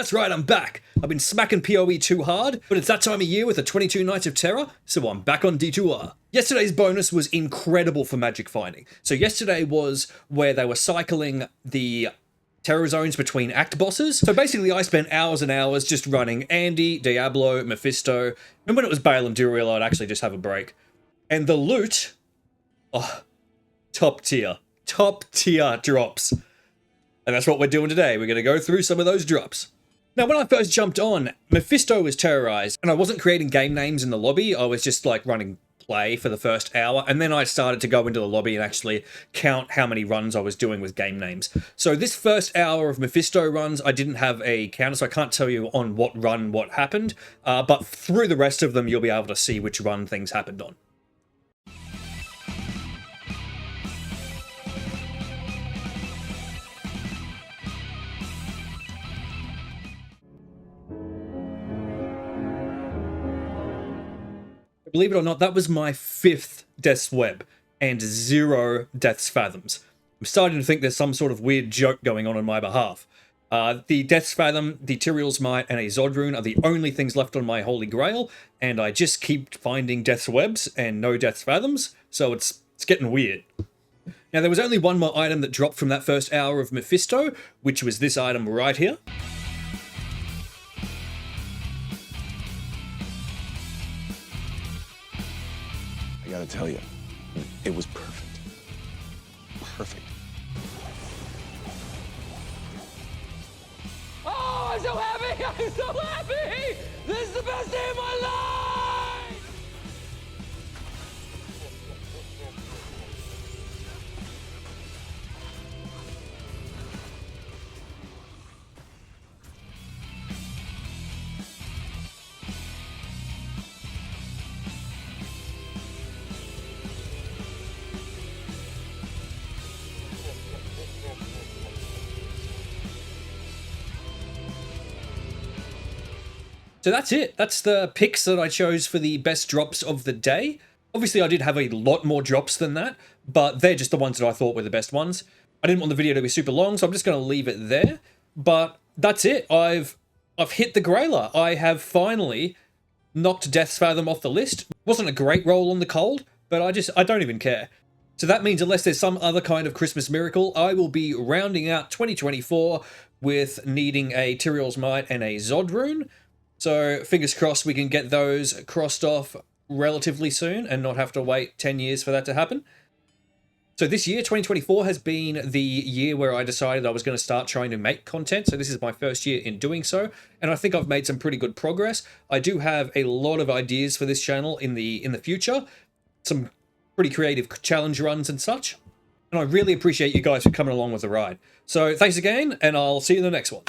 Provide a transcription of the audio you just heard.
That's right, I'm back. I've been smacking PoE too hard, but it's that time of year with the 22 Nights of Terror, so I'm back on D2R. Yesterday's bonus was incredible for magic finding. So yesterday was where they were cycling the terror zones between act bosses. So basically I spent hours and hours just running Andy, Diablo, Mephisto, and when it was Bale and Duriel, I'd actually just have a break. And the loot, oh, top tier drops. And that's what we're doing today. We're going to go through some of those drops. Now, when I first jumped on, Mephisto was terrorized, and I wasn't creating game names in the lobby. I was just like running play for the first hour, and then I started to go into the lobby and actually count how many runs I was doing with game names. So this first hour of Mephisto runs, I didn't have a counter, so I can't tell you on what run what happened, but through the rest of them, you'll be able to see which run things happened on. Believe it or not, that was my 5th Death's Web and 0 Death's Fathoms. I'm starting to think there's some sort of weird joke going on my behalf. The Death's Fathom, the Tyrael's Might, and a Zod Rune are the only things left on my Holy Grail, and I just keep finding Death's Webs and no Death's Fathoms, so it's getting weird. Now, there was only one more item that dropped from that first hour of Mephisto, which was this item right here. I gotta tell you, it was perfect. Perfect. Oh, I'm so happy! I'm so happy! This is the best day of my life! So that's it. That's the picks that I chose for the best drops of the day. Obviously, I did have a lot more drops than that, but they're just the ones that I thought were the best ones. I didn't want the video to be super long, so I'm just going to leave it there. But that's it. I've hit the grailer. I have finally knocked Death's Fathom off the list. Wasn't a great roll on the cold, but I don't even care. So that means unless there's some other kind of Christmas miracle, I will be rounding out 2024 with needing a Tyrael's Might and a Zod Rune. So fingers crossed we can get those crossed off relatively soon and not have to wait 10 years for that to happen. So this year, 2024, has been the year where I decided I was going to start trying to make content. So this is my first year in doing so, and I think I've made some pretty good progress. I do have a lot of ideas for this channel in the future, some pretty creative challenge runs and such. And I really appreciate you guys for coming along with the ride. So thanks again, and I'll see you in the next one.